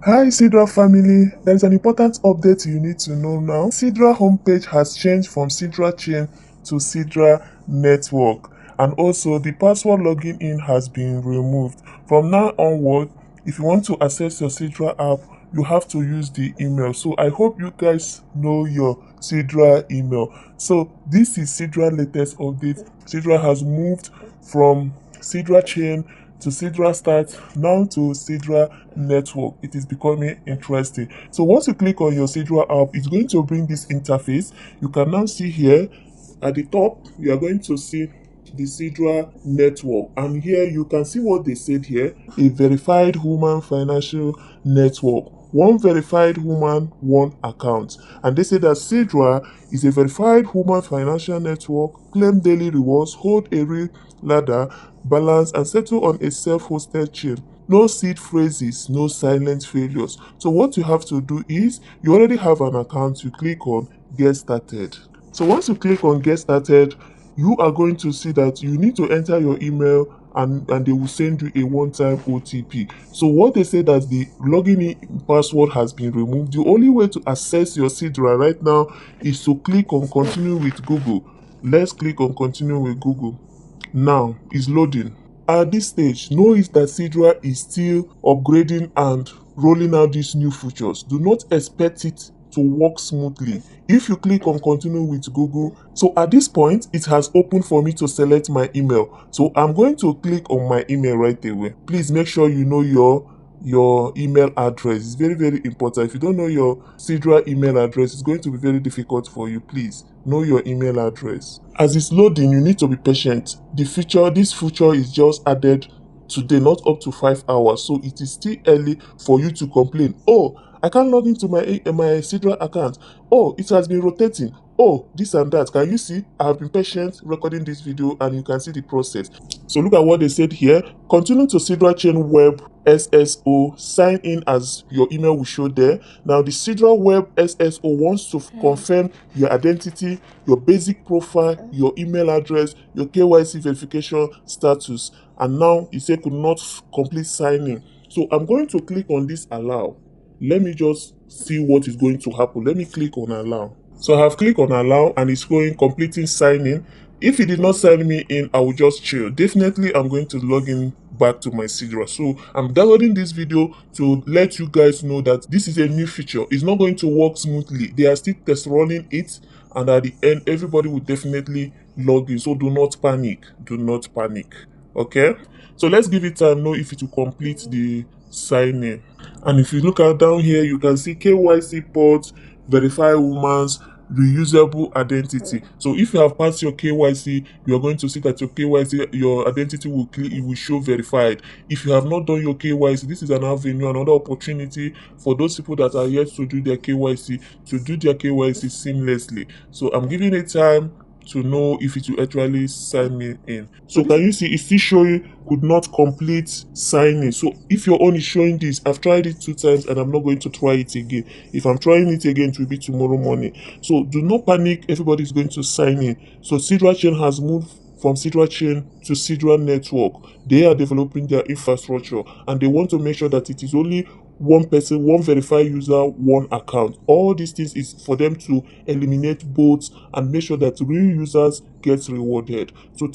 Hi Sidra family, there is an important update you need to know now. Sidra homepage has changed from Sidra chain to Sidra network, and also the password login in has been removed. From now onward, if you want to access your Sidra app, you have to use the email. So I hope you guys know your Sidra email. So this is Sidra latest update. Sidra has moved from Sidra chain to Sidra start, now to Sidra network. It is becoming interesting. So once you click on your Sidra app, it's going to bring this interface. You can now see here at the top, you are going to see the Sidra network, and here you can see what they said here: a verified human financial network, one verified human, one account. And they say that Sidra is a verified human financial network, claim daily rewards, hold a real ladder, balance, and settle on a self-hosted chain. No seed phrases, no silent failures. So what you have to do is, you already have an account, you click on get started. So once you click on get started, you are going to see that you need to enter your email, and they will send you a one-time OTP. So what they say that the login in password has been removed. The only way to access your Sidra right now is to click on continue with Google. Let's click on continue with Google. Now it's loading. At this stage, know is that Sidra is still upgrading and rolling out these new features. Do not expect it to work smoothly. If you click on continue with Google, so at this point, it has opened for me to select my email. So I'm going to click on my email right away. Please make sure you know your email address. It's very, very important. If you don't know your Sidra email address, it's going to be very difficult for you. Please know your email address. As it's loading, you need to be patient. This feature is just added today, not up to 5 hours, so it is still early for you to complain. Oh, I can't log into my Sidra account. Oh, it has been rotating. Oh, this and that. Can you see? I have been patient recording this video, and you can see the process. So look at what they said here. Continue to Sidra chain web SSO, sign in as your email will show there. Now the Sidra web SSO wants to confirm your identity, your basic profile, your email address, your KYC verification status, and now it said could not complete signing. So I'm going to click on this allow. Let me just see what is going to happen. Let me click on allow. So I have clicked on allow, and it's going completing signing. If it did not sign me in, I will just chill. Definitely, I'm going to log in back to my Sidra. So I'm downloading this video to let you guys know that this is a new feature. It's not going to work smoothly. They are still test running it, and at the end, everybody will definitely log in. So do not panic. Do not panic. Okay? So let's give it time now if it will complete the signing. And if you look at down here, you can see KYC ports, verify woman's reusable identity. So if you have passed your KYC, you are going to see that your KYC, your identity it will show verified. If you have not done your KYC, this is an avenue, another opportunity for those people that are yet to do their KYC to do their KYC seamlessly. So I'm giving it time to know if it will actually sign me in. So can you see it's still showing could not complete signing. So if your own is showing this, I've tried it 2 times and I'm not going to try it again. If I'm trying it again, it will be tomorrow morning. So do not panic, everybody is going to sign in. So Sidra chain has moved from Sidra chain to Sidra network. They are developing their infrastructure, and they want to make sure that it is only one person, one verified user, one account. All these things is for them to eliminate bots and make sure that real users get rewarded. So